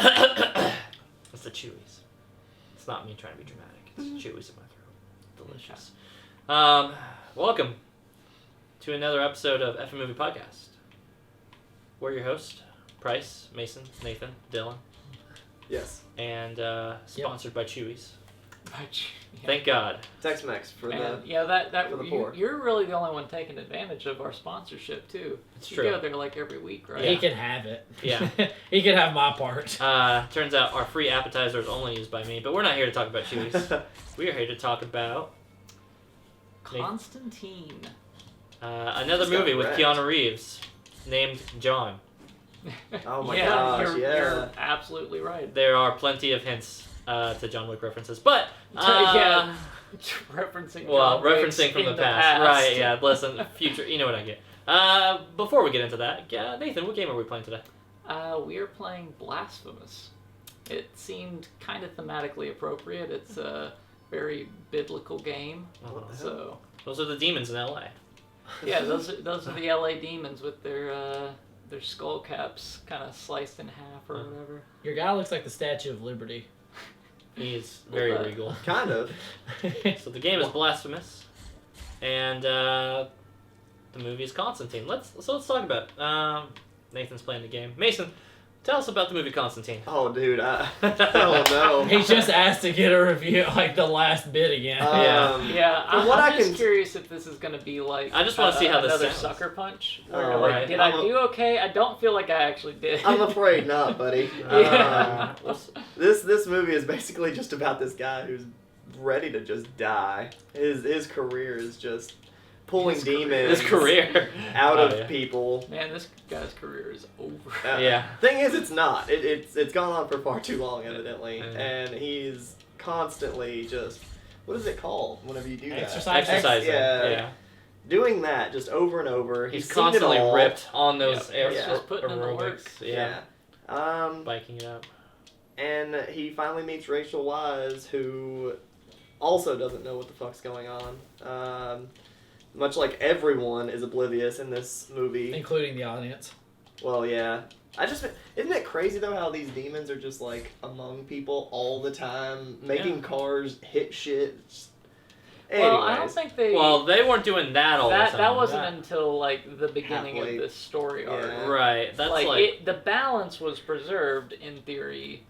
It's the chewies. It's not me trying to be dramatic. It's chewies in my throat. Delicious. Welcome to another episode of F Movie Podcast. We're your hosts, Price, Mason, Nathan, Dylan. Yes. And sponsored by Chewies. Yeah. Thank God. Tex-Mex for Man, for the poor. You're really the only one taking advantage of our sponsorship too. It's you true. go there like every week, right? He can have it. Yeah. He can have my part. Turns out our free appetizer is only used by me, but we're not here to talk about Chewies. We are here to talk about Constantine. another Just got movie with wrecked. Keanu Reeves named John. Oh my yeah, gosh, you're absolutely right. There are plenty of hints to John Wick references, but Yeah, referencing. John Wick's referencing from in the past. Right? Yeah. Listen, future. You know what I get. Before we get into that, Nathan, what game are we playing today? We are playing Blasphemous. It seemed kind of thematically appropriate. It's a very biblical game. What the hell? So Those are the demons in L.A. yeah, those are the LA demons with their skull caps kind of sliced in half or whatever. Your guy looks like the Statue of Liberty. He's very Well, regal. Kind of. So the game is Blasphemous, and the movie is Constantine. Let's talk about it. Nathan's playing the game. Mason, tell us about the movie Constantine. Oh, dude, I don't know. He just asked to get a review, like the last bit again. Yeah, From what I'm I just can- curious if this is going to be like I just wanna see how this another sounds. sucker punch. Oh, Where, like, right. did I do okay? I don't feel like I actually did. I'm afraid not, buddy. Yeah. This movie is basically just about this guy who's ready to just die. His career is just pulling His career. demons His career out Oh, of yeah. people. Man, this guy's career is over. Yeah. Thing is, it's not. It's gone on for far too long, evidently, Yeah. and he's constantly just. What is it called whenever you do that? Exercising. Yeah. Doing that just over and over. He's seen it constantly all. ripped on those Yep. Yeah. Just putting in the work. aerobics. Yeah. Biking it up. And he finally meets Rachel Wise, who also doesn't know what the fuck's going on. Much like everyone is oblivious in this movie. Including the audience. Well, yeah. Isn't it crazy though how these demons are just like among people all the time, making Yeah. cars hit shit. Well, I don't Anyways. think they. Well, they weren't doing that all the time. that wasn't until like the beginning Halfway. of this story arc. Yeah. Right. That's like the balance was preserved in theory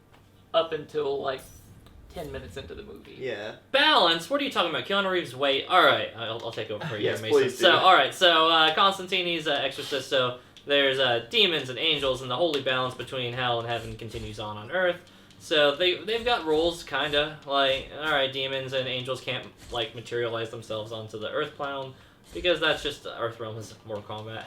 up until like 10 minutes into the movie. Yeah. balance. What are you talking about? Keanu Reeves' weight. All right, I'll take over for you, Yes, Mason. please do. So, all right. So, Constantine, he's an exorcist. So there's demons and angels, and the holy balance between hell and heaven continues on Earth. So they've got rules, kinda like, all right, demons and angels can't like materialize themselves onto the Earth plane because that's just Earth realm is Mortal Kombat.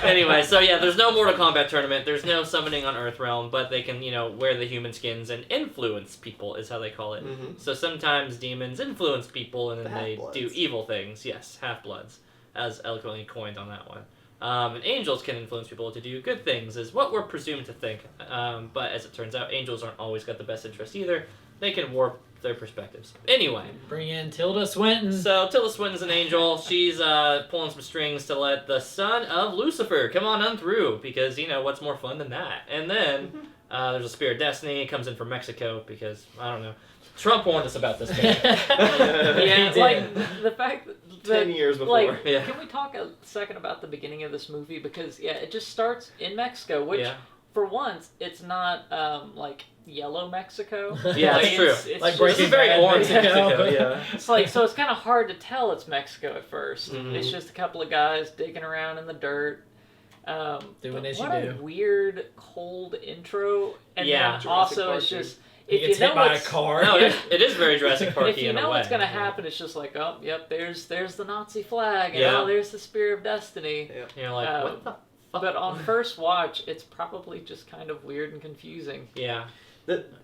Anyway, so yeah, there's no Mortal Kombat tournament. There's no summoning on Earth realm, but they can wear the human skins and influence people is how they call it. Mhm. So sometimes demons influence people and then The they half-bloods. do evil things. Yes, half-bloods, as eloquently coined on that one. And angels can influence people to do good things, is what we're presumed to think. But as it turns out, angels aren't always got the best interest either. They can warp their perspectives. Anyway, Bring in Tilda Swinton. so Tilda Swinton's an angel. She's pulling some strings to let the son of Lucifer come on through, because, what's more fun than that? And then there's a Spear of Destiny, comes in from Mexico, because, I don't know, Trump warned us about this game. Yeah, He like did. the fact that 10 years before. Like, Yeah. can we talk a second about the beginning of this movie? Because it just starts in Mexico, which Yeah. for once it's not like yellow Mexico. Yeah, Like, that's true. It's Like just- This is very Bad orange Mexico. Mexico, yeah. It's like, so it's kind of hard to tell it's Mexico at 1st. Mhm. It's just a couple of guys digging around in the dirt. Doing but as you what a do. weird, cold intro. And Yeah. then Jurassic also Park, it's dude. just, He if gets you hit know by a what's, car. No, it is very Jurassic Parky if you in a know way. what's going to happen, it's just like, oh, yep, there's the Nazi flag, and Yeah. oh, there's the Spear of Destiny. You're like, what the fuck? But on first watch, it's probably just kind of weird and confusing. Yeah.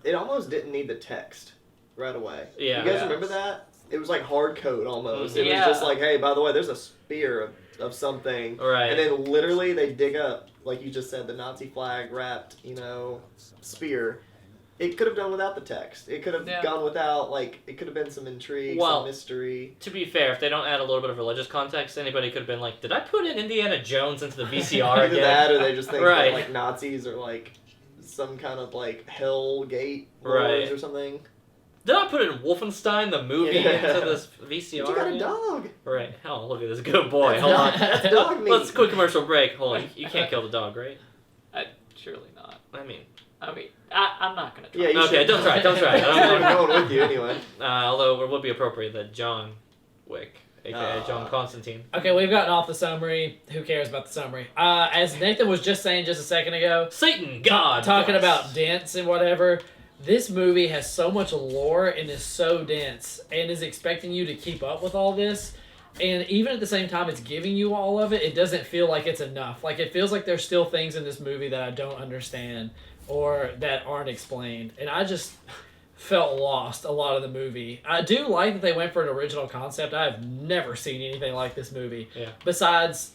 It almost didn't need the text right away. Yeah. You guys Yeah. remember that? It was like hard code almost. Mhm. It was Yeah. just like, hey, by the way, there's a spear of something. Right. And then literally they dig up, like you just said, the Nazi flag wrapped, spear. It could have done without the text. It could have Yeah. gone without, it could have been some intrigue, Well, some mystery. To be fair, if they don't add a little bit of religious context, anybody could have been like, did I put in Indiana Jones into the VCR Either again? that or they just think Right. that, Nazis are, some kind of like hell gate Right. or something. Did I put in Wolfenstein the movie Yeah. into this VCR? But you got a man? dog. Right. Oh, look at this good boy. Hold on. That's dog meat. Let's quick commercial break. Hold on. You can't kill the dog, right? Surely not. I mean, I'm not gonna try. Yeah, you okay, should. don't try. Don't try. I don't I'm want going with you anyway. although it would be appropriate that John Wick, aka Ah. John Constantine. Okay, we've gotten off the summary. Who cares about the summary? As Nathan was just saying just a second ago, Satan, God. talking yes. about dents and whatever, this movie has so much lore and is so dense and is expecting you to keep up with all this. And even at the same time it's giving you all of it, it doesn't feel like it's enough. Like, it feels like there's still things in this movie that I don't understand or that aren't explained. And I just felt lost a lot of the movie. I do like that they went for an original concept. I have never seen anything like this movie. Yeah. Besides,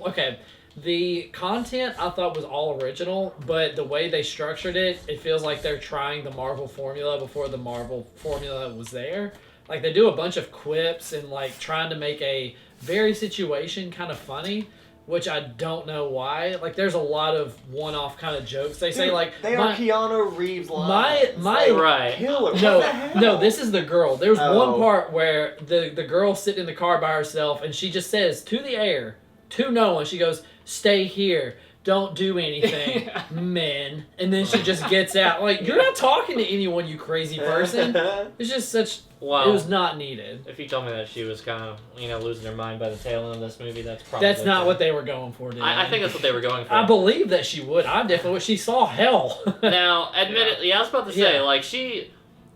okay, the content I thought was all original, but the way they structured it, it feels like they're trying the Marvel formula before the Marvel formula was there. Like, they do a bunch of quips and, like, trying to make a very situation kind of funny, which I don't know why. Like, there's a lot of one-off kind of jokes. They say, Dude, like... they are Keanu Reeves lines. my- Like, Right. killer. What No, the hell? no, this is the girl. There's one Oh. part where the girl sitting in the car by herself, and she just says to the air, to no one, she goes, "Stay here. Don't do anything, men." And then she just gets out. Like, you're not talking to anyone, you crazy person. It's just such... Wow. It was not needed. If you told me that she was kind of, losing her mind by the tail end of this movie, that's probably... That's not what they were going for, dude. I think that's what they were going for. I believe that she would. I definitely would. She saw hell. Now, admittedly, I was about to say, Yeah. like,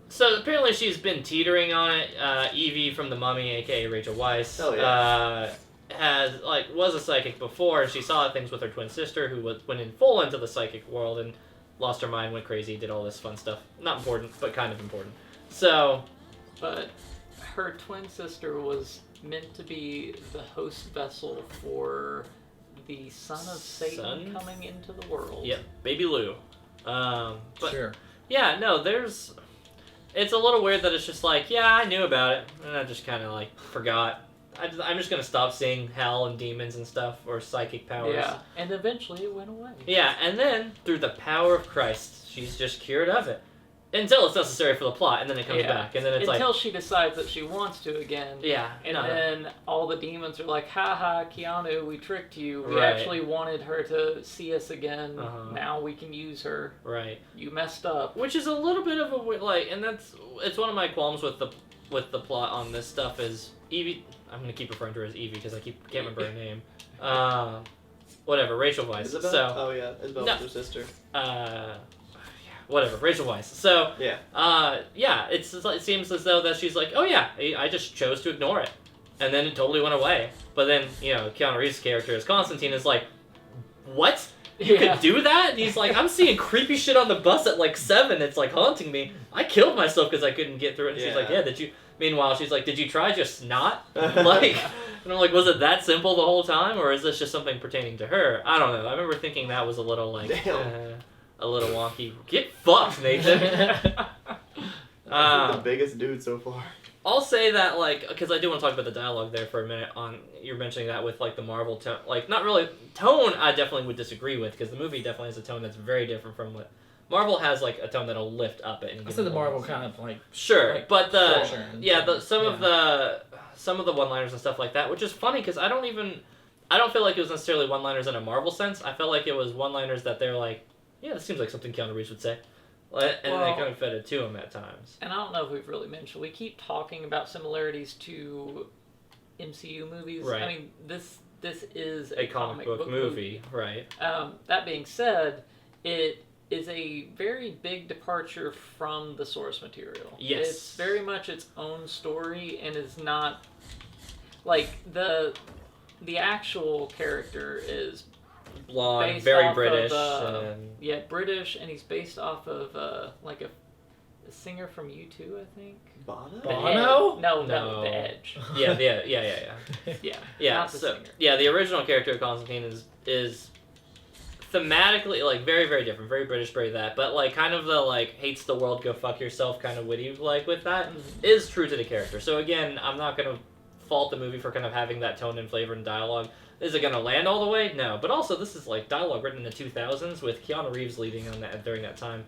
so apparently she's been teetering on it. Evie from The Mummy, aka Rachel Weisz, Oh, yeah. was a psychic before, and she saw things with her twin sister, who went in full into the psychic world and lost her mind, went crazy, did all this fun stuff. Not important, but kind of important. So, But her twin sister was meant to be the host vessel for the son of Satan Son? coming into the world. yeah, Baby Lou. But Sure. yeah, no, it's a little weird that it's just like, yeah, I knew about it, and I just kind of like forgot. I'm just gonna stop seeing hell and demons and stuff, or psychic powers. Yeah, and eventually it went away. Yeah, and then through the power of Christ, she's just cured of it. Until it's necessary for the plot, and then it comes Yeah. back, and then it's Until she decides that she wants to again. yeah, And no, then all the demons are like, haha, Keanu, we tricked you. We Right. actually wanted her to see us again. Uh-huh. Now we can use her. right. You messed up. Which is a little bit of a and it's one of my qualms with the plot on this stuff is Evie. I'm gonna keep referring to her as Evie because can't remember her name. Whatever, Rachel Weisz. Isabel? So, Oh, yeah. Isabel's No. her sister. whatever, Rachel Weisz. So, Yeah. it seems as though that she's like, oh yeah, I just chose to ignore it, and then it totally went away. But then Keanu Reeves' character as Constantine is like, what? You could do that? And he's like, I'm seeing creepy shit on the bus at like 7. It's like haunting me. I killed myself because I couldn't get through it. And she's like, Yeah. yeah, did you? Meanwhile, she's like, did you try just not? Like, and I'm like, was it that simple the whole time, or is this just something pertaining to her? I don't know. I remember thinking that was a little like, Damn. a little wonky. Get fucked, Nathan. That's the biggest dude so far. I'll say that, like, because I do want to talk about the dialogue there for a minute. You're mentioning that with like the Marvel tone, like not really tone. I definitely would disagree with because the movie definitely has a tone that's very different from what Marvel has, like a tone that'll lift up at any I given said the Marvel moment. kind of like Sure, like, but the structure and some of the one-liners and stuff like that, which is funny because I don't feel like it was necessarily one-liners in a Marvel sense. I felt like it was one-liners that they're like, yeah, this seems like something Keanu Reeves would say. And they kind of fed it to him at times. And I don't know if we've really mentioned, we keep talking about similarities to MCU movies. Right. I mean, this is A comic book movie, right? That being said, it is a very big departure from the source material. Yes. It's very much its own story and is not, like, the actual character is Blonde, based very off British. of, British, and he's based off of like a singer from U2, I think. Bono? The Bono? Edge. No, No. The Edge. Yeah. Yeah, not the So singer. the original character of Constantine is thematically like very, very different, very British, very that, but like kind of the like hates the world, go fuck yourself kind of witty like with that is true to the character. So again, I'm not gonna fault the movie for kind of having that tone and flavor and dialogue. Is it gonna land all the way? No. But also, this is like dialogue written in the 2000s with Keanu Reeves leading on that during that time.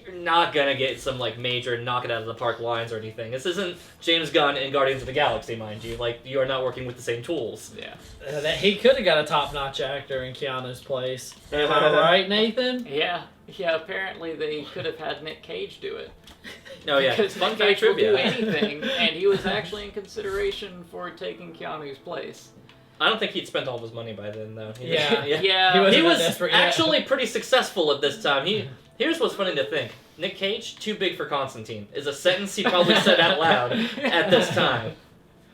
You're not gonna get some like major knock it out of the park lines or anything. This isn't James Gunn in Guardians of the Galaxy, mind you. Like, you are not working with the same tools. Yeah. That he could have got a top-notch actor in Keanu's place. Am I right, Nathan? Yeah. Yeah, apparently they could have had Nick Cage do it. Oh yeah, Because fun Nick fact Cage will trivia. do anything, and he was actually in consideration for taking Keanu's place. I don't think he'd spent all of his money by then, though. Yeah. Yeah. He He wasn't was that desperate yet. actually pretty successful at this time. Here's what's funny to think. Nick Cage, too big for Constantine, is a sentence he probably said out loud at this time.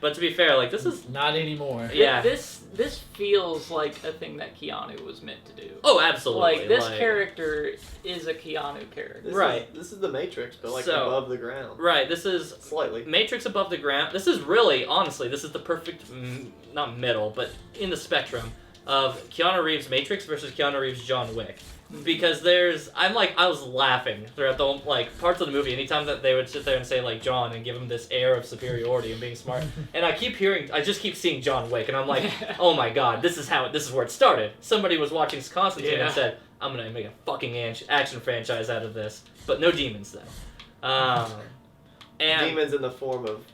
But to be fair, like, this is... Not anymore. Yeah. This feels like a thing that Keanu was meant to do. Oh, absolutely. Like, this character is a Keanu character. Right. This is the Matrix, but like So- above the ground. Right, this is... Slightly. Matrix above the ground. This is really, honestly, this is the perfect, not middle, but in the spectrum of Keanu Reeves Matrix versus Keanu Reeves John Wick. Because I was laughing throughout the like parts of the movie anytime that they would sit there and say like John and give him this air of superiority and being smart. And I just keep seeing John Wick and I'm like, oh my god, this is where it started. Somebody was watching Constantine and said, I'm gonna make a fucking action franchise out of this, but no demons though. And Demons in the form of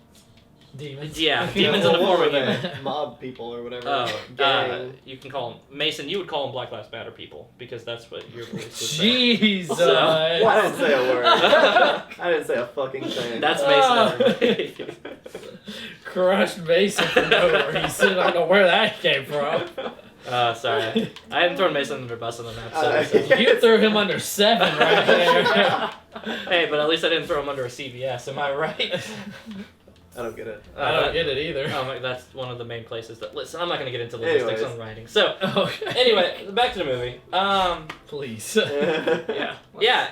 Demons. yeah, demons in the form of What were human. they? Mob people or whatever. Oh, Gang. you can call them Mason. You would call them Black Lives Matter people because that's what your voice would say. Jesus. So- I didn't say a word. I didn't say a fucking thing. That's Oh. Mason. Crushed Mason for no reason. I don't know where that came from. Sorry, I hadn't thrown Mason under the bus in the episode. So. You threw him under 7 right there. Hey, but at least I didn't throw him under a CVS. Am I right? I don't get it. I don't get it either. That's one of the main places that. Listen, I'm not going to get into logistics Anyways. on writing. So, Okay. anyway, back to the movie. Please. Yeah. Yeah.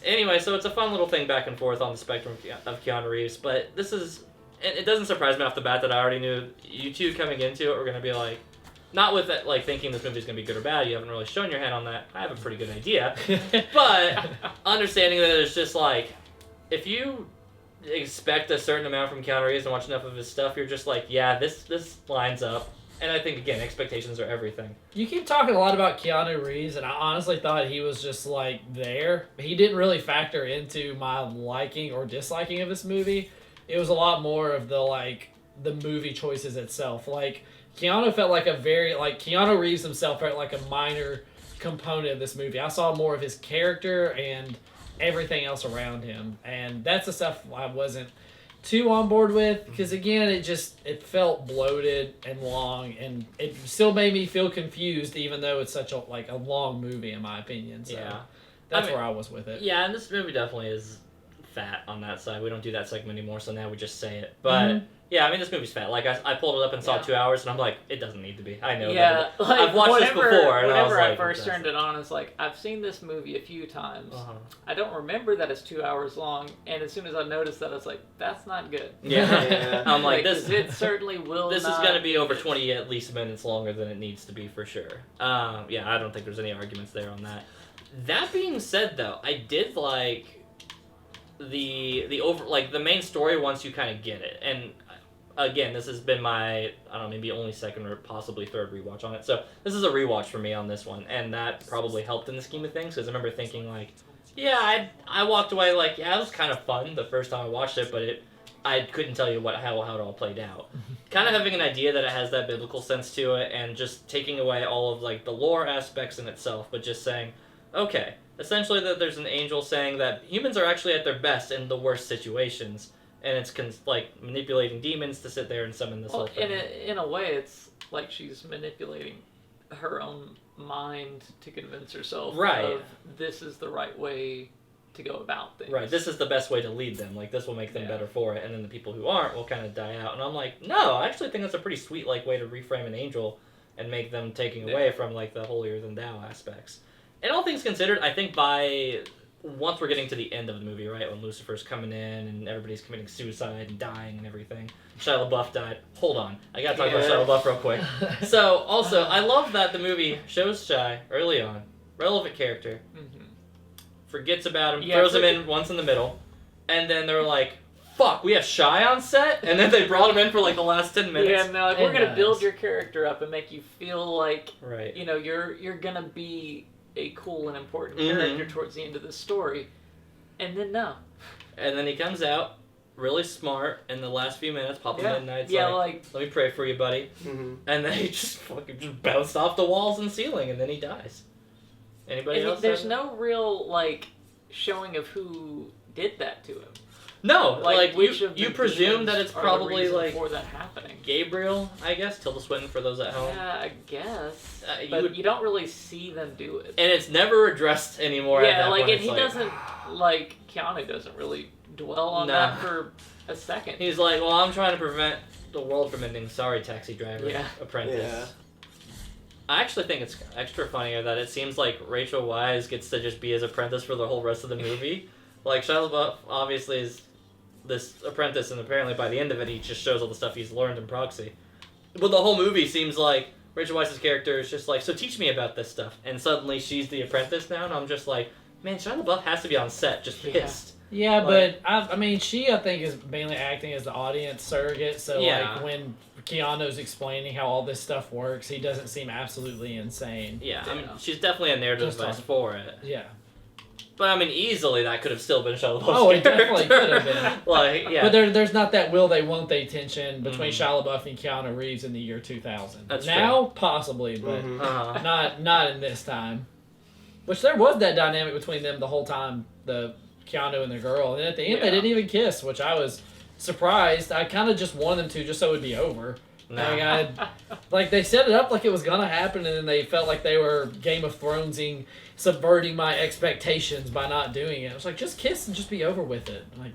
Anyway, so it's a fun little thing back and forth on the spectrum of Keanu Reeves, but this is. It doesn't surprise me off the bat that I already knew you two coming into it were going to be like, not with that, like thinking this movie's going to be good or bad. You haven't really shown your hand on that. I have a pretty good idea, but understanding that it's just like, if you expect a certain amount from Keanu Reeves and watch enough of his stuff, you're just like, yeah, this lines up. And I think again, expectations are everything. You keep talking a lot about Keanu Reeves, and I honestly thought he was just like there. He didn't really factor into my liking or disliking of this movie. It was a lot more of the movie choices itself. Like Keanu felt like Keanu Reeves himself felt like a minor component of this movie. I saw more of his character and everything else around him, and that's the stuff I wasn't too on board with, because again it felt bloated and long, and it still made me feel confused even though it's such a long movie in my opinion. So Yeah. that's I mean, where I was with it. Yeah, and this movie definitely is fat on that side. We don't do that segment anymore, so now we just say it. But yeah, I mean, this movie's fat. Like I pulled it up and saw 2 hours, and I'm like, it doesn't need to be. I know. Yeah, that. like, I've watched this before, and I was whenever I like, first it turned it on, it's like, I've seen this movie a few times. Uh-huh. I don't remember that it's 2 hours long, and as soon as I noticed that, I was like, that's not good. Yeah. Yeah. I'm like, this. It certainly will This not is going to be over 20 at least minutes longer than it needs to be for sure. Yeah, I don't think there's any arguments there on that. That being said, though, I did like the main story once you kind of get it. And again, this has been my, I don't know, maybe only second or possibly third rewatch on it. So this is a rewatch for me on this one, and that probably helped in the scheme of things, because I remember thinking like, yeah, I walked away like, yeah, it was kind of fun the first time I watched it, but I couldn't tell you how it all played out. Kind of having an idea that it has that biblical sense to it, and just taking away all of like the lore aspects in itself, but just saying, okay, essentially that there's an angel saying that humans are actually at their best in the worst situations, and it's manipulating demons to sit there and summon this whole thing. In a way, it's like she's manipulating her own mind to convince herself of this is the right way to go about things. Right, this is the best way to lead them. Like, this will make them better for it, and then the people who aren't will kind of die out. And I'm like, no, I actually think that's a pretty sweet way to reframe an angel and make them taking away from the holier-than-thou aspects. And all things considered, I think once we're getting to the end of the movie, right, when Lucifer's coming in and everybody's committing suicide and dying and everything, Shia LaBeouf died. Hold on, I gotta talk about Shia LaBeouf real quick. So, also, I love that the movie shows Shia early on, relevant character, forgets about him, throws him in once in the middle, and then they're like, fuck, we have Shy on set? And then they brought him in for like the last 10 minutes. Yeah, no, like, we're going to build your character up and make you feel like, right. you know, you're going to be a cool and important character towards the end of the story. And then no. And then he comes out really smart in the last few minutes. Papa Midnight's like, let me pray for you, buddy. Mm-hmm. And then he just fucking just bounced off the walls and ceiling, and then he dies. Anybody else? There's no real, like, showing of who did that to him. No, like which of you the presume that demons it's are probably the reason like for that happening. Gabriel, I guess. Tilda Swinton for those at home. Yeah, I guess. But you don't really see them do it. And it's never addressed anymore. Yeah, at that like, point. and he doesn't, like, Keanu doesn't really dwell on that for a second. He's like, well, I'm trying to prevent the world from ending. Sorry, taxi driver, apprentice. Yeah. I actually think it's extra funnier that it seems like Rachel Weisz gets to just be his apprentice for the whole rest of the movie. Like, Shia LaBeouf obviously is this apprentice, and apparently by the end of it, he just shows all the stuff he's learned in Proxy. But the whole movie seems like Rachel Weisz's character is just like, so teach me about this stuff. And suddenly she's the apprentice now, and I'm just like, man, Shia LaBeouf has to be on set just pissed. Yeah, Like- but I mean, I think is mainly acting as the audience surrogate. So like when Keanu's explaining how all this stuff works, he doesn't seem absolutely insane. Yeah, I mean, she's definitely a narrative device for it. Yeah. But I mean, easily that could have still been Shia LaBeouf's Oh, it character. definitely could have been. Like, yeah. But there's not that will they won't they tension between Shia LaBeouf and Keanu Reeves in the year 2000. That's now true. possibly, but Uh-huh. not in this time. Which there was that dynamic between them the whole time, the Keanu and the girl, and at the end they didn't even kiss, which I was surprised. I kind of just wanted them to, just so it would be over. No. Like they set it up like it was gonna happen, and then they felt like they were Game of Thronesing, subverting my expectations by not doing it. I was like, just kiss and just be over with it. Like,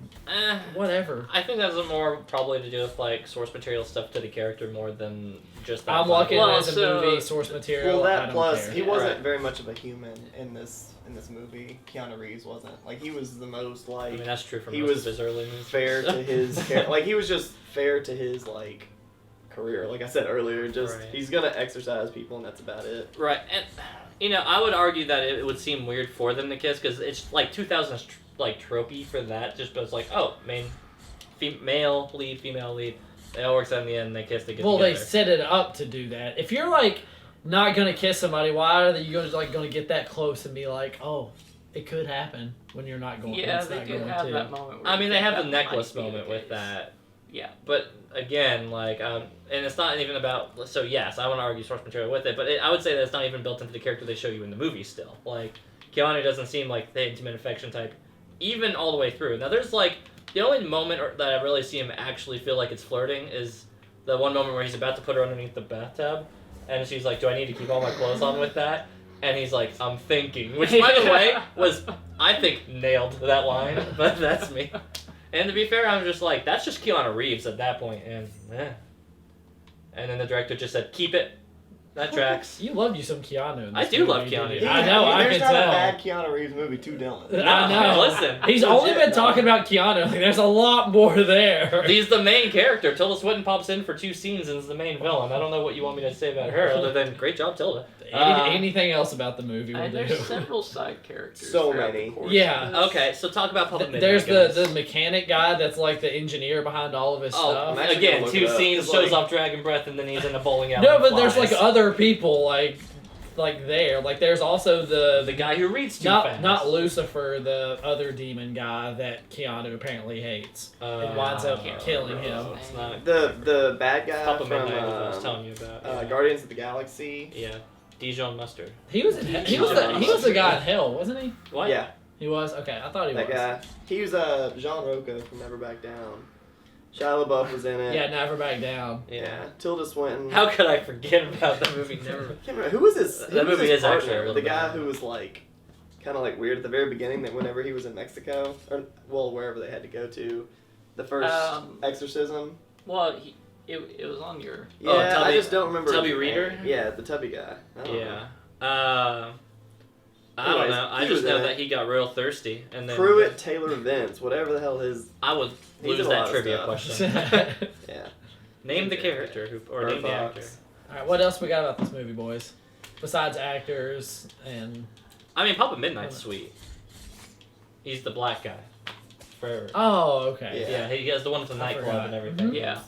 whatever. I think that's more probably to do with like source material stuff to the character more than just that. I'm looking at it as a movie source material. Well, that I don't plus care. he wasn't very much of a human in this movie. Keanu Reeves wasn't. Like he was the most like. I mean, that's true for he most was of his early movies. Fair to his like he was just fair to his like career. Like I said earlier, just he's gonna exercise people and that's about it. Right, and you know I would argue that it would seem weird for them to kiss because it's like 2000s like tropey for that. Just but it's like male lead, female lead. It all works out in the end. And they kiss. They get together. They set it up to do that. If you're like not gonna kiss somebody, why are you gonna get that close and be like, oh, it could happen when you're not going? Yeah, it's they not do going have to. that moment. I mean, they have the necklace moment with that. Yeah. But again, like, and it's not even about. So yes, I want to argue source material with it, but I would say that it's not even built into the character they show you in the movie. Still, like, Keanu doesn't seem like the intimate affection type, even all the way through. Now, there's like the only moment that I really see him actually feel like it's flirting is the one moment where he's about to put her underneath the bathtub, and she's like, "Do I need to keep all my clothes on with that?" And he's like, "I'm thinking," which, by the way, was I think nailed that line, but that's me. And to be fair, I'm just like, that's just Keanu Reeves at that point, and And then the director just said, "Keep it." That tracks. You love you some Keanu. I do love Keanu. I know. I There's can not tell. a bad Keanu Reeves movie to Dylan. I know. Listen, he's only been talking about Keanu. Like, there's a lot more there. He's the main character. Tilda Swinton pops in for 2 scenes and is the main villain. I don't know what you want me to say about her other than great job, Tilda. Anything else about the movie will do. There's several side characters. So throughout many. the course Yeah. of this. Okay, so talk about Public Midnight. There's guys. the mechanic guy that's like the engineer behind all of his stuff. actually Again, gonna look 2 it up. scenes, It's shows like- off Dragon Breath, and then he's in a bowling alley. No, and but there's like flies. other people like there. Like there's also the guy who reads too fast. not Lucifer, the other demon guy that Keanu apparently hates. It winds up killing him. It's not The bad guy Public from Midnight was what I was telling you about. Yeah. Guardians of the Galaxy. Yeah, Dijon Mustard. He was the guy in hell, wasn't he? What? Yeah, He was? Okay, I thought he that was. guy. He was Jean Rocco from Never Back Down. Shia LaBeouf was in it. Yeah, Never Back Down. Yeah. Tilda Swinton. How could I forget about that movie? Never. I can't remember. Who was his? That who was movie his is actually partner? a little the bit guy odd. who was like, kind of like weird at the very beginning. That whenever he was in Mexico, or well, wherever they had to go to, the first exorcism. Well, it was on your. Yeah, Oh, I Tubby- just don't remember. Tubby his Reader? name. Yeah, the Tubby guy. I don't know. Yeah. I don't know. I he just was know in that it. he got real thirsty, and then Pruitt Taylor Vince, whatever the hell his. I would He's lose in a that lot of trivia stuff. question. Yeah. Name the character or name the actor. Alright, what else we got about this movie, boys? Besides actors and I mean, Papa Midnight's sweet. He's the black guy. for. Oh, okay. Yeah, he has the one with the nightclub and everything. Mm-hmm. Yeah.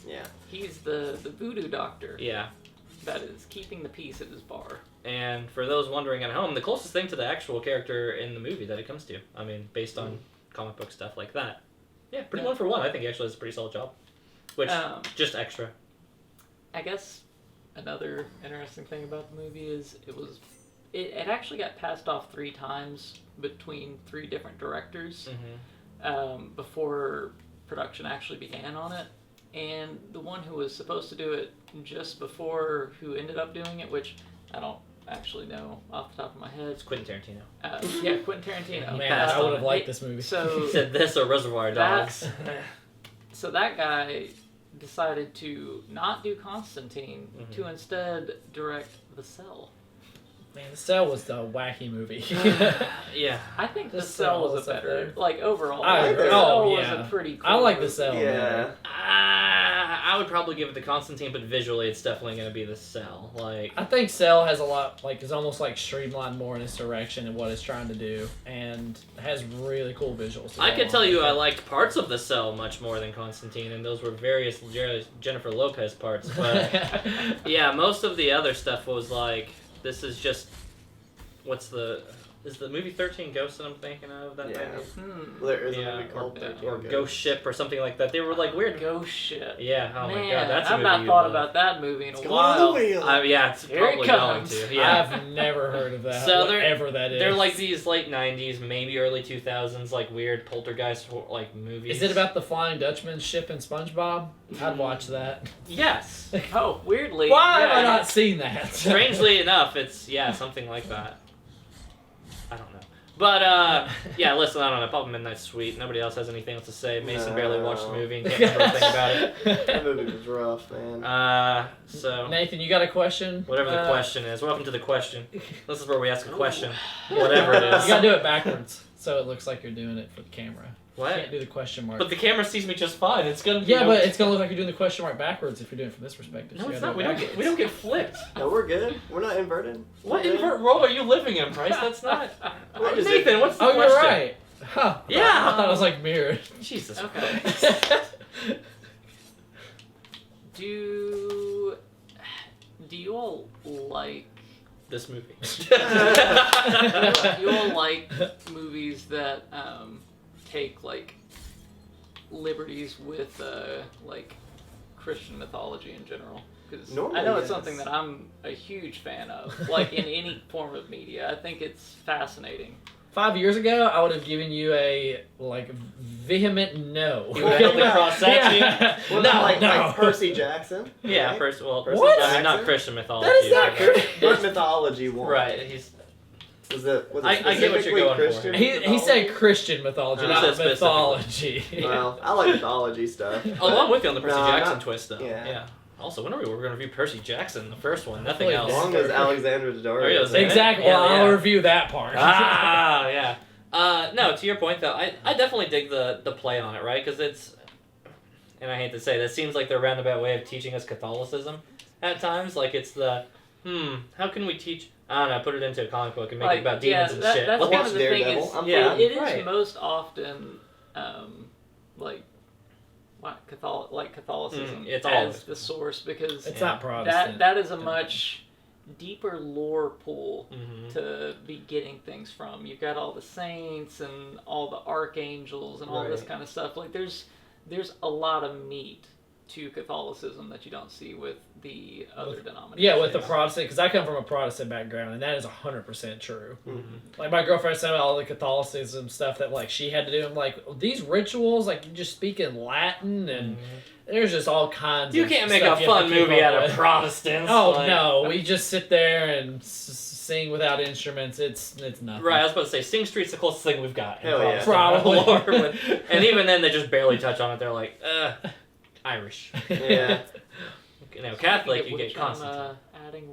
Yeah. He's the voodoo doctor. Yeah. That is keeping the peace at his bar. And for those wondering at home, the closest thing to the actual character in the movie that it comes to. I mean, based on comic book stuff like that. Yeah, pretty 1 for 1. I think he actually does a pretty solid job. Which, just extra. I guess another interesting thing about the movie is it actually got passed off 3 times between 3 different directors before production actually began on it. And the one who was supposed to do it just before who ended up doing it, which I don't actually know off the top of my head. It's Quentin Tarantino. Yeah, Quentin Tarantino. Man, I would have liked this movie. So He said this or Reservoir Dogs. So that guy decided to not do Constantine, to instead direct The Cell. Man, The Cell was the wacky movie. Yeah. I think The The Cell was a Cell was up better, there. like overall. I The agree. Cell was yeah. a pretty cool I like The movie. Cell. Yeah. I would probably give it to Constantine, but visually it's definitely going to be The Cell. Like, I think Cell has a lot, like, is almost like streamlined more in its direction and what it's trying to do, and has really cool visuals. to I go could along tell you with I it. liked parts of The Cell much more than Constantine, and those were various Jennifer Lopez parts. But yeah, most of the other stuff was like, this is just, is the movie 13 Ghosts that I'm thinking of? That Yeah. maybe? There is a Yeah, movie called 13 Or Ghosts. Ghost Ship or something like that. They were like weird. Ghost shit. Yeah, oh Man, my god, that's a I've movie not you thought love. about that movie in a It's going on the while. wheel. Yeah, it's Here it probably going comes. to. Yeah. I've never heard of that. So they're- whatever that is. They're like these late 90s, maybe early 2000s, like weird poltergeist like movies. Is it about the Flying Dutchman ship in SpongeBob? I'd watch that. Yes. Oh, weirdly. Why have I yeah. not seen that? Strangely enough, it's something like that. I don't know. But yeah, listen, I don't know. Papa Midnight's sweet. Nobody else has anything else to say. Mason barely watched the movie and can't remember a thing about it. That movie was rough, man. So Nathan, you got a question? whatever the question is, welcome to the question. This is where we ask a question, whatever it You is. gotta do it backwards, so it looks like you're doing it for the camera. You What? can't do the question mark. But the camera sees me just fine. It's gonna be Yeah, but it's gonna look like you're doing the question mark backwards if you're doing it from this perspective. no, So you it's gotta not. do it We don't get backwards. flipped. No, we're good. We're not inverted. What We're good. invert world are you living in, Bryce? That's not. I just- Nathan, what's the Oh, question? you're right. Huh. Yeah. I thought it was like mirrored. Jesus Okay. Christ. Do you all like This movie. you all like movies that take like liberties with like Christian mythology in general? Because I Normally, know it's yes. something that I'm a huge fan of, like in any form of media. I think it's fascinating. 5 years ago, I would have given you a like vehement no. You would build the cross section. Yeah. Well, No, like no. Percy Jackson. Yeah, right? first, well, Percy What? I mean, not Jackson? Christian mythology. That is not but- Christian. What mythology one? Right, he's. Was it I get what you're specifically going for. Christian He said mythology? Christian mythology, He not said specifically. mythology. Well, I like mythology stuff. Oh, I'm with you on the Percy No, Jackson not- twist, though. yeah. Also, when are we going to review Percy Jackson, the first one? Nothing Wait, else. As long as Alexander Daddario. Oh, yeah, is in it. Exactly. Yeah, Well, yeah. I'll review that part. Ah, yeah. No, to your point though, I definitely dig the play on it, right? Because it's, and I hate to say, that seems like the roundabout way of teaching us Catholicism at times. Like it's the, how can we teach? I don't know, put it into a comic book and make it about demons and shit. That's Well, one of the Daredevil. things. I'm Yeah. fine. It is right. most often like what Catholicism it's as always- the source because It's Yeah. not Protestant. that is a much deeper lore pool Mhm. to be getting things from. You've got all the saints and all the archangels and all this Right. kind of stuff. Like there's a lot of meat to Catholicism that you don't see with the other denominations. Yeah, with the Protestant, because I come from a Protestant background, and that is 100% true. Like, my girlfriend said all the Catholicism stuff that, like, she had to do. I'm like, these rituals, like, you just speak in Latin, and there's just all kinds You of can't make stuff a you have fun to keep movie up out of with. Protestants. Oh, like- no, we just sit there and sing without instruments. It's nothing. Right, I was about to say, Sing Street's the closest thing we've got. in Hell yeah. Protestant Probably. lore, but- and even then, they just barely touch on it. They're like, Irish. Yeah. You know, Catholic, you Which get Constantine. I'm adding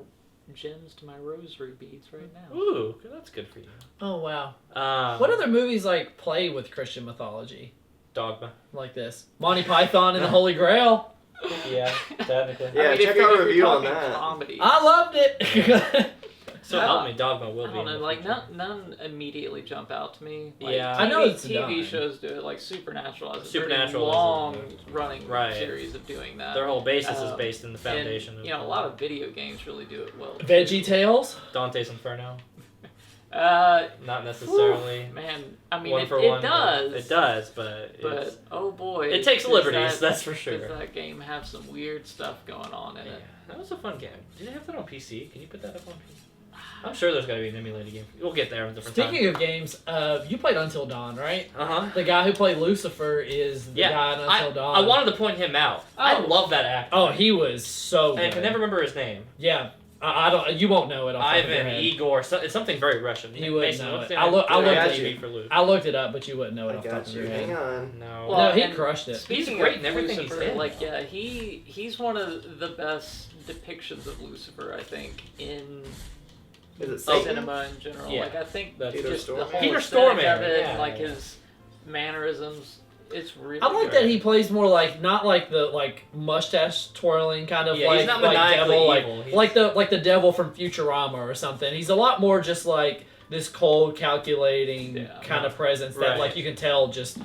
gems to my rosary beads right now. Ooh, that's good for you. Oh, wow. Um, What other movies, like, play with Christian mythology Dogma? like this? Monty Python and the Holy Grail. Yeah, technically. Yeah, I mean, check if you're our review on talking that. Comedy, I loved it. So help me, Dogma will be. I don't know, like none immediately jump out to me. Like, Yeah. I know it's TV done. shows do it. Like Supernatural has a Supernatural very is long running Right. series of doing that. Their whole basis is based in the foundation. And, a lot of video games really do it well. Veggie Tales. Dante's Inferno. Not necessarily. Man, I mean, one it for one, does. It does, but But oh boy, it takes does liberties. That's for sure. Does that game have some weird stuff going on in Yeah, it? that was a fun game. Did they have that on PC? Can you put that up on PC? I'm sure there's got to be an emulated game. We'll get there at a different Speaking of games, you played Until Dawn, right? Uh-huh. The guy who played Lucifer is the guy in Until Dawn. I wanted to point him out. I love that actor. Oh, he was so good. And I can never remember his name. Yeah. I don't. You won't know it. Off the top of your Ivan, head. Igor, it's something very Russian. You wouldn't Mason, know what's it. the I name? looked TV it- for Luke. I looked it up, but you wouldn't know it I off the top got of you. your head. Hang on. No. Well, No, he and crushed it. Speaking great of in everything he's Lucifer, in. like he's one of the best depictions of Lucifer, I think, in Is it Satan? cinema in general. Yeah. Like I think That's Peter just the Stormare? whole Peter aesthetic Stormare, of it, yeah, and like yeah. his mannerisms. It's really. I like good. that he plays more like not like the mustache twirling kind of Yeah, like he's not like maniacally devil evil. He's- like the devil from Futurama or something. He's a lot more just like this cold, calculating kind of presence that Right. like you can tell just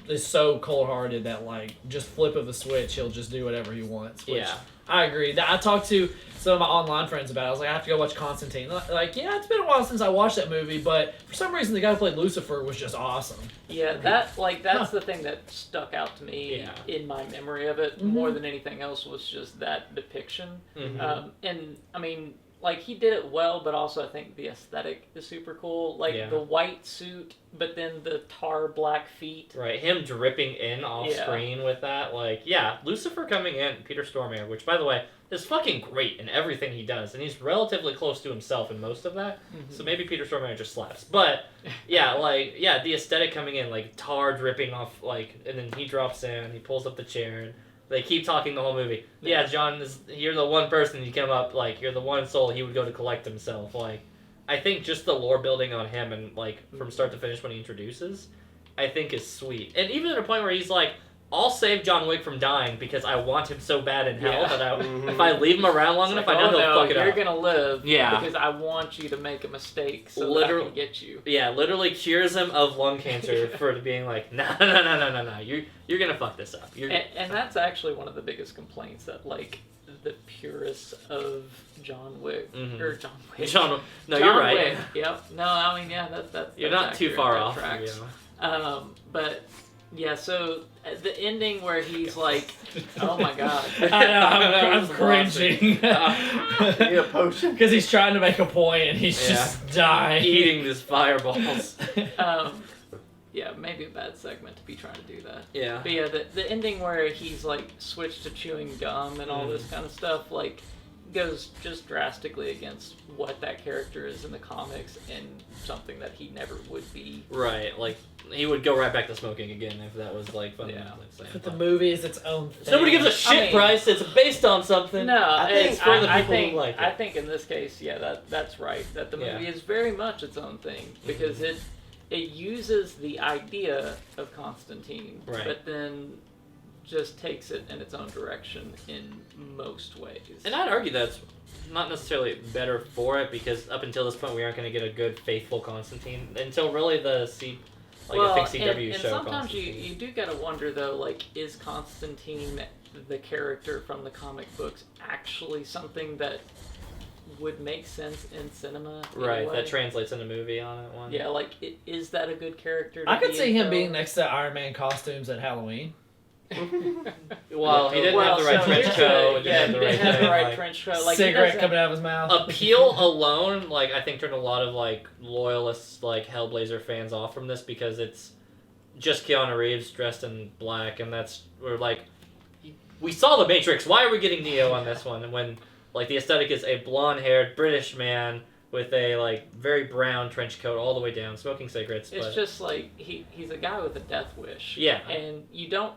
is so cold hearted that like just flip of a switch he'll just do whatever he wants. Which Yeah. I agree. I talked to some of my online friends about it. I was like, I have to go watch Constantine. Like, yeah, it's been a while since I watched that movie, but for some reason the guy who played Lucifer was just awesome. Yeah, that's the thing that stuck out to me Yeah. in my memory of it more than anything else was just that depiction. Mhm. And I mean, like he did it well, but also I think the aesthetic is super cool. Like Yeah. the white suit, but then the tar black feet. Right, him dripping in off Yeah. screen with that, like, yeah, Lucifer coming in, Peter Stormare, which, by the way, is fucking great in everything he does, and he's relatively close to himself in most of that, so maybe Peter Stormare just slaps. But, yeah, the aesthetic coming in, like, tar dripping off, like, and then he drops in, he pulls up the chair, and they keep talking the whole movie. Yeah, John, you're the one person you come up, like, you're the one soul he would go to collect himself, like, I think just the lore building on him and, like, from start to finish when he introduces, I think is sweet. And even at a point where he's like, I'll save John Wick from dying because I want him so bad in hell that if I leave him around long It's enough, like, I know oh, he'll no, fuck it you're up. gonna live Yeah. because I want you to make a mistake so that I Literal- can get you. Yeah, literally cures him of lung cancer for being like, no, you're gonna fuck this up. And that's actually one of the biggest complaints that like the purists of John Wick or John Wick. John, no, John you're right. Wick. Yep. No, I mean that's You're that's not too accurate. far That off. tracks. Yeah. But yeah, so the ending where he's like, oh my god. I know, I'm was cringing. You need a potion? Because he's trying to make a point and he's Yeah. just dying. Eating these fireballs. Yeah, maybe a bad segment to be trying to do that. Yeah. But yeah, the ending where he's like switched to chewing gum and all this kind of stuff, like, goes just drastically against what that character is in the comics and something that he never would be. Right, like, he would go right back to smoking again if that was, like, fundamentally the same. But the movie is its own thing. Nobody gives a shit, mean- Bryce. It's based on something. No, I think it's for the I people who think, like it. I think in this case, yeah, that's right. That the movie is very much its own thing because it uses the idea of Constantine, Right. but then just takes it in its own direction in most ways. And I'd argue that's not necessarily better for it because up until this point we aren't going to get a good faithful Constantine until really the I think CW and show sometimes Constantine. you do gotta wonder though, like, is Constantine the character from the comic books actually something that would make sense in cinema? in a Right, way? that translates into movie on it one. Yeah, like, is that a good character? To I could be see in him film? being next to Iron Man costumes at Halloween. Well, he didn't have the right so trench here's coat. Yeah, he didn't have the thing, right like, trench coat. Like, he Cigarette doesn't- coming out of his mouth. Appeal alone, like, I think turned a lot of, like, loyalists, like, Hellblazer fans off from this because it's just Keanu Reeves dressed in black, and we're like, we saw The Matrix, why are we getting Neo on this one? And when, like, the aesthetic is a blonde-haired British man with a, like, very brown trench coat all the way down, smoking cigarettes. It's just like he's a guy with a death wish. Yeah. And you don't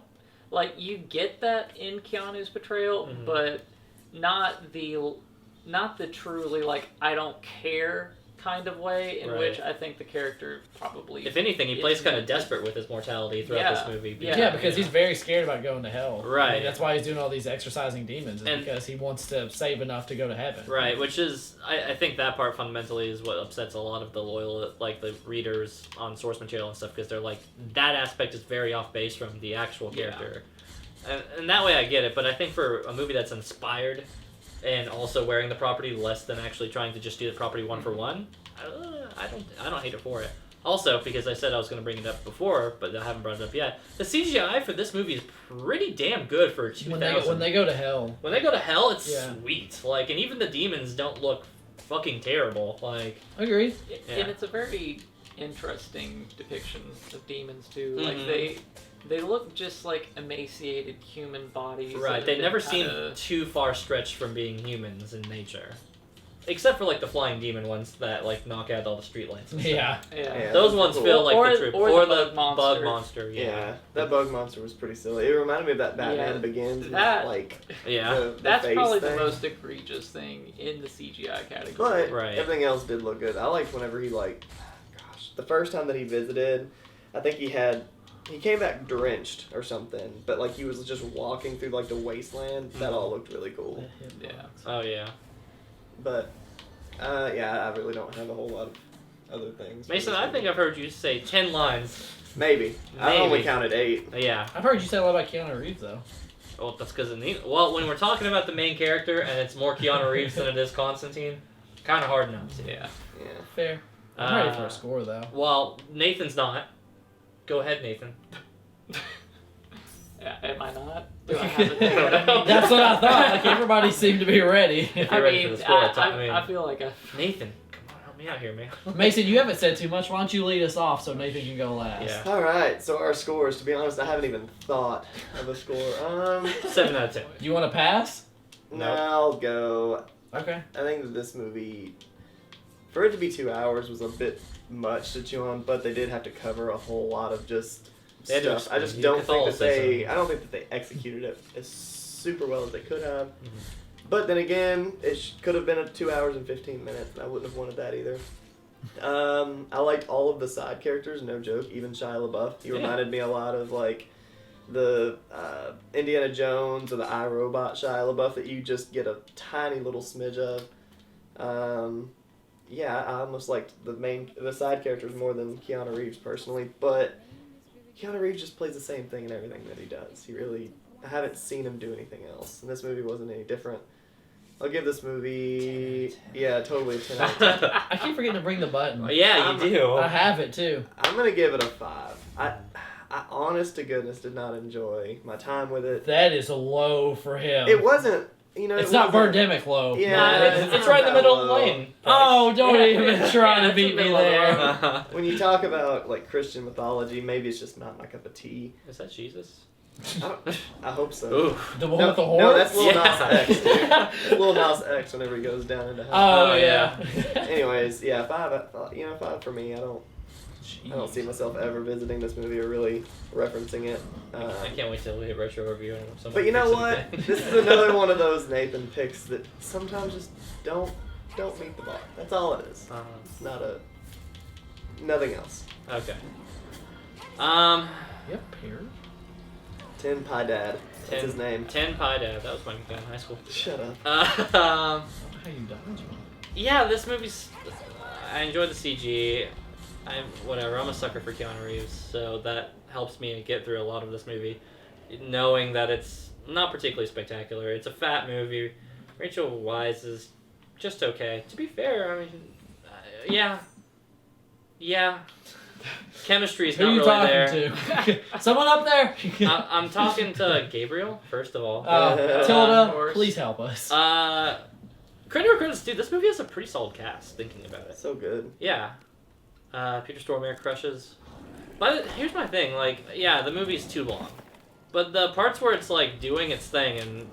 you get that in Keanu's portrayal, but not the truly like I don't care kind of way, in Right. which I think the character probably. If anything, he plays kind of desperate with his mortality throughout this movie. Yeah, because he's very scared about going to hell. Right. I mean, that's why he's doing all these exorcising demons, because he wants to save enough to go to heaven. Right, which is, I think that part fundamentally is what upsets a lot of the the readers on source material and stuff, because they're like, that aspect is very off base from the actual character. And that way I get it, but I think for a movie that's inspired and also wearing the property less than actually trying to just do the property one for one, I don't hate it for it. Also, because I said I was going to bring it up before, but I haven't brought it up yet, the CGI for this movie is pretty damn good for 2000. When they go to hell. When they go to hell, it's sweet. Like, and even the demons don't look fucking terrible. Like, agreed. And it's a very interesting depiction of demons too. Mm-hmm. Like they look just like emaciated human bodies. Right, they never seem too far stretched from being humans in nature. Except for, like, the flying demon ones that, like, knock out all the streetlights. Yeah. Those ones feel like the troop. Or the bug bug monster. Yeah, that bug monster was pretty silly. It reminded me of that Batman Begins. That- the That's face probably thing. the most egregious thing in the CGI category. But Right. everything else did look good. I liked whenever he, the first time that he visited, I think he came back drenched or something, but, like, he was just walking through, like, the wasteland. That all looked really cool. Yeah. Oh, yeah. But, I really don't have a whole lot of other things. for Mason, this I movie. think I've heard you say 10 lines. Maybe. I Maybe. only counted 8. Yeah. I've heard you say a lot about Keanu Reeves, though. Well, that's because well, when we're talking about the main character and it's more Keanu Reeves than it is Constantine, kind of hard not to. Yeah. Yeah. Fair. I'm ready for a score, though. Well, Nathan's not. Go ahead, Nathan. Am I not? Do I have it? That's what I thought. Like, everybody seemed to be ready. If I you're ready for mean, the score, I feel like Nathan, come on, help me out here, man. Mason, you haven't said too much. Why don't you lead us off so Nathan can go last? Yeah. All right, so our scores. To be honest, I haven't even thought of a score. 7 out of 10. You want to pass? No, I'll go. Okay. I think that this movie, for it to be 2 hours, was a bit much to chew on, but they did have to cover a whole lot of just They had to stuff. I just explain don't think that Catholicism. I don't think that they executed it as super well as they could have. Mm-hmm. But then again, it could have been 2 hours and 15 minutes, and I wouldn't have wanted that either. I liked all of the side characters, no joke. Even Shia LaBeouf, he reminded me a lot of like the Indiana Jones or the iRobot Shia LaBeouf that you just get a tiny little smidge of. I almost liked the side characters more than Keanu Reeves personally, but Keanu Reeves just plays the same thing in everything that he does. I haven't seen him do anything else, and this movie wasn't any different. I'll give this movie, totally a 10 out of 10. I keep forgetting to bring the button. Yeah, you do. I have it, too. I'm gonna give it a 5. I honest to goodness did not enjoy my time with it. That is low for him. It wasn't, It's not Birdemic low. Yeah, It's right in the middle of the lane. Oh, don't even try to that's beat the me middle of the there. When you talk about like Christian mythology, maybe it's just not my cup of tea. Is that Jesus? I hope so. Ooh. The one with the horn? No, that's Lil Yeah. Nas X, dude. That's Lil Nas X whenever he goes down into hell. Oh, yeah. Anyways, 5 for me. I don't see myself ever visiting this movie or really referencing it. I can't wait till we hit retro review. And someone But you know picks what? anything. This is another one of those Nathan picks that sometimes just don't meet the bar. That's all it is. It's not nothing else. Okay. Yep, here. Tin Pie Dad. That's his name. 10 Pie Dad. That was my nickname in high school. Shut up. How you dodge one? Yeah, this movie's. I enjoy the CG. I'm a sucker for Keanu Reeves, so that helps me get through a lot of this movie, knowing that it's not particularly spectacular. It's a fat movie. Rachel Weisz is just okay. To be fair, I mean, yeah. Chemistry's Who not are you really talking there. to? Someone up there? I'm talking to Gabriel, first of all. of Tilda, course. please help us. Credit where credit's due, this movie has a pretty solid cast, thinking about it. So good. Yeah. Peter Stormare crushes. But here's my thing, the movie's too long. But the parts where it's, doing its thing and,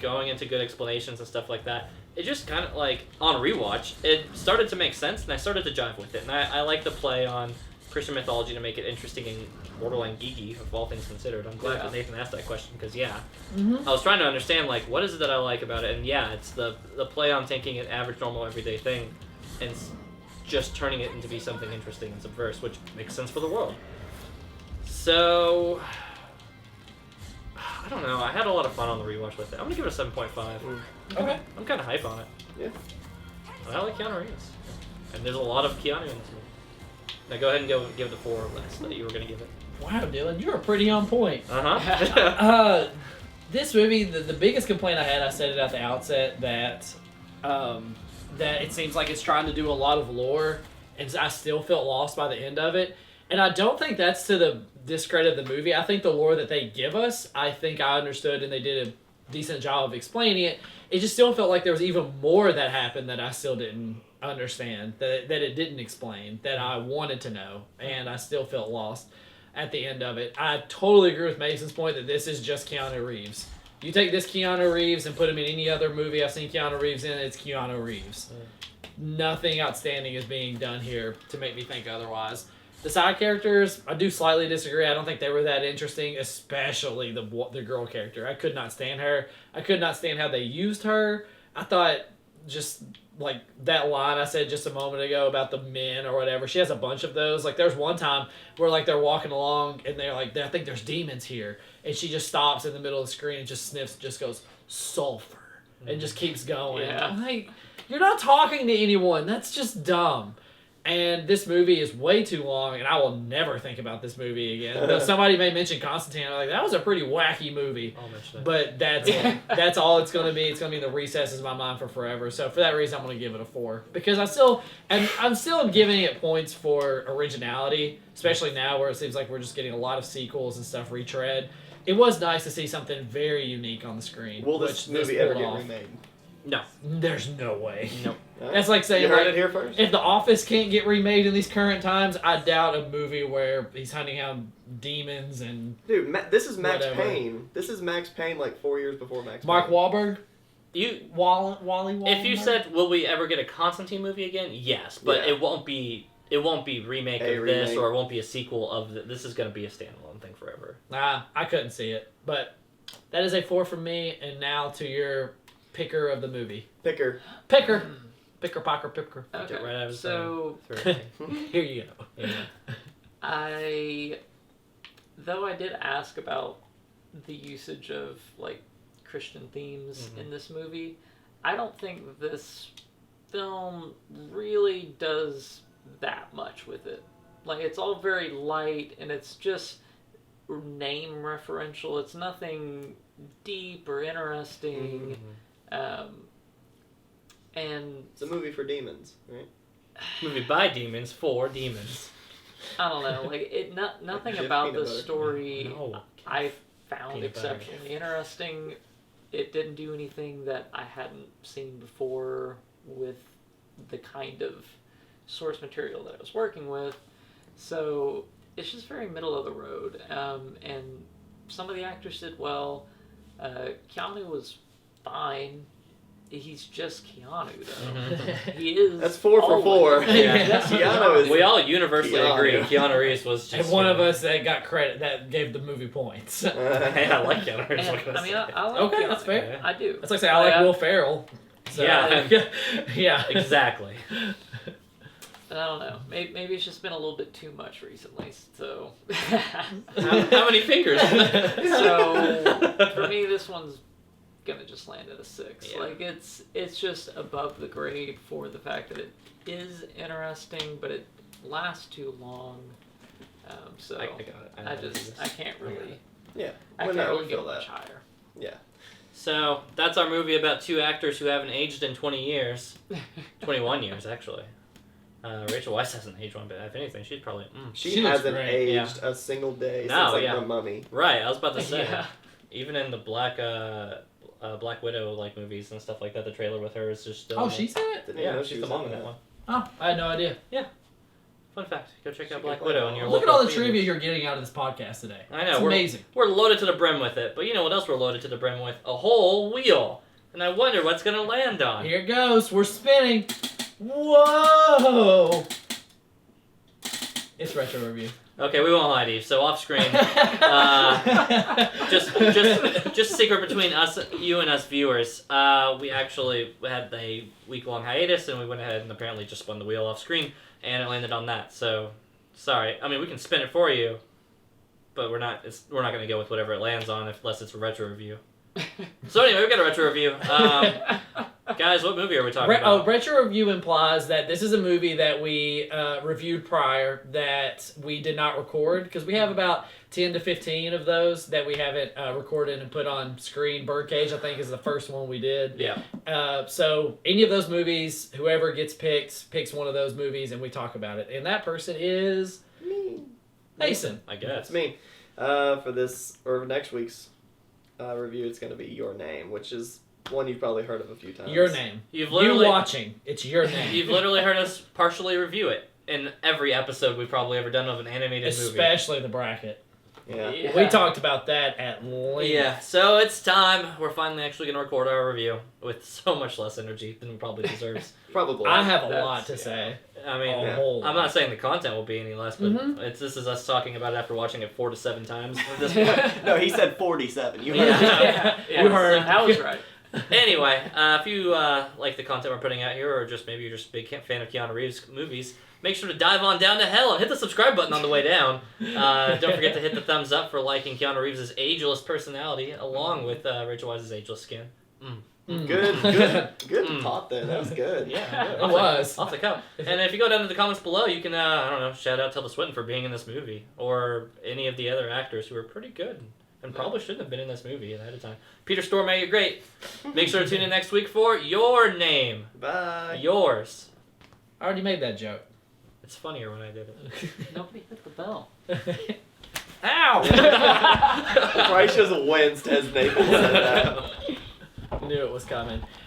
going into good explanations and stuff like that, it just kind of, on rewatch, it started to make sense, and I started to jive with it. And I like the play on Christian mythology to make it interesting and borderline geeky, of all things considered. I'm glad that Nathan asked that question, because, I was trying to understand, what is it that I like about it? And, it's the play on taking an average, normal, everyday thing and just turning it into be something interesting and subversive, which makes sense for the world. So, I don't know. I had a lot of fun on the rewatch with it. I'm gonna give it a 7.5. Okay. I'm kind of hype on it. Yeah. And I like Keanu Reeves, and there's a lot of Keanu in this movie. Now go ahead and give it the 4 or less that you were gonna give it. Wow, Dylan, you were pretty on point. Uh-huh. This movie, the biggest complaint I had, I said it at the outset, that it seems like it's trying to do a lot of lore, and I still felt lost by the end of it. And I don't think that's to the discredit of the movie. I think the lore that they give us, I think I understood, and they did a decent job of explaining it. It just still felt like there was even more that happened that I still didn't understand, that it didn't explain, that I wanted to know, and I still felt lost at the end of it. I totally agree with Mason's point that this is just Keanu Reeves. You take this Keanu Reeves and put him in any other movie I've seen Keanu Reeves in, it's Keanu Reeves. Nothing outstanding is being done here to make me think otherwise. The side characters, I do slightly disagree. I don't think they were that interesting, especially the girl character. I could not stand her. I could not stand how they used her. I thought just like that line I said just a moment ago about the men or whatever. She has a bunch of those. Like there's one time where like they're walking along and they're like, I think there's demons here, and she just stops in the middle of the screen and just sniffs, just goes sulfur, and just keeps going. Yeah. I'm like, you're not talking to anyone. That's just dumb. And this movie is way too long, and I will never think about this movie again. Though somebody may mention Constantine, I'm like, that was a pretty wacky movie. I'll mention it. But that's all it's going to be. It's going to be in the recesses of my mind for forever. So for that reason, I'm going to give it a 4. Because I'm still giving it points for originality, especially now where it seems like we're just getting a lot of sequels and stuff retread. It was nice to see something very unique on the screen. Will this movie ever get remade? No. There's no way. Nope. That's like saying, You heard like, it here first? if The Office can't get remade in these current times, I doubt a movie where he's hunting down demons and Dude, this is Max Whatever. Payne. This is Max Payne like 4 years before Max Mark Payne. Wahlberg. You Wally If you Wahlberg? said, will we ever get a Constantine movie again? Yes, but Yeah. it won't be remake A of this, remake. or it won't be a sequel of this is going to be a standalone thing forever. Nah, I couldn't see it. But that is a 4 from me, and now to your picker of the movie. Picker. Picker, pocker, picker. Get Okay. right out of his So brain. Here you go. Yeah. though I did ask about the usage of like Christian themes in this movie, I don't think this film really does that much with it. Like, it's all very light, and it's just name referential. It's nothing deep or interesting. And It's a movie for demons, right? Movie by demons for demons. I don't know, like nothing Chip about peanut the butter. story No. I found Peanut butter. exceptionally interesting. It didn't do anything that I hadn't seen before with the kind of source material that I was working with. So it's just very middle of the road. And some of the actors did well. Keanu was fine. He's just Keanu, though. He is. That's 4 for always 4. Yeah. just Keanu is- We all universally Keanu. agree Keanu Reeves was just. And one of us that got credit, that gave the movie points. Hey, I like Keanu Reeves. And, what can I mean, say? I like Okay, Keanu. that's fair. I do. That's like saying I like Yeah. Will Ferrell. So, Yeah. yeah. Exactly. I don't know. Maybe it's just been a little bit too much recently. So, How many fingers? so for me, this one's gonna just land at a 6. Yeah. Like it's just above the grade for the fact that it is interesting, but it lasts too long. So I got it. I can't really. Yeah. I Well, can't no, really we go feel much that. higher. Yeah. So that's our movie about 2 actors who haven't aged in 20 years. 21 years, actually. Rachel Weisz hasn't aged one bit. If anything, she'd probably. She She looks hasn't great, aged a single day No, since like yeah. The Mummy. Right, I was about to say. Yeah. Even in the Black Widow like movies and stuff like that, the trailer with her is just still. Oh, she's in it? Didn't even Yeah, know she's she the was mom in in that that. one. Oh, I had no idea. Fun fact: go check out She Black could Widow play in your all. Look at local all the theaters. trivia you're getting out of this podcast today. I know It's we're amazing. We're loaded to the brim with it, but you know what else we're loaded to the brim with? A whole wheel, and I wonder what's gonna land on. Here it goes. We're spinning. Whoa! It's retro review. Okay, we won't lie to you. So off screen, just secret between us, you and us viewers. We actually had a week-long hiatus, and we went ahead and apparently just spun the wheel off screen, and it landed on that. So sorry. I mean, we can spin it for you, but we're not going to go with whatever it lands on unless it's a retro review. So anyway, we got a retro review. Guys, what movie are we talking about? Retro review implies that this is a movie that we reviewed prior that we did not record, because we have about 10 to 15 of those that we haven't recorded and put on screen. Birdcage, I think, is the first one we did. Yeah. So any of those movies, whoever gets picked, picks one of those movies, and we talk about it. And that person is... Me. Mason. I guess. That's me. For this, or next week's review, it's going to be Your Name, which is one you've probably heard of a few times. Your Name. You've literally... You watching. It's Your Name. You've literally heard us partially review it in every episode we've probably ever done of an animated movie. Especially the bracket. Yeah. We talked about that at length. Yeah, so it's time. We're finally actually going to record our review with so much less energy than it probably deserves. Probably. I have a lot to say. I mean, I'm not saying the content will be any less, but this is us talking about it after watching it 4 to 7 times at this point. No, he said 47. You heard Yeah. You heard. I was right. Anyway, if you like the content we're putting out here, or just maybe you're just a big fan of Keanu Reeves movies, make sure to dive on down to hell and hit the subscribe button on the way down. Don't forget to hit the thumbs up for liking Keanu Reeves' ageless personality, along with Rachel Weisz's ageless skin. Good thought there. That was good. Yeah, It was. Off the cuff. And if you go down to the comments below, you can, I don't know, shout out Tilda Swinton for being in this movie, or any of the other actors who are pretty good and probably shouldn't have been in this movie ahead of time. Peter Stormare, you're great. Make sure to tune in next week for Your Name. Bye. Yours. I already made that joke. It's funnier when I did it. Nobody hit the bell. Ow! Bryce just winced as Nathan said that. Knew it was coming.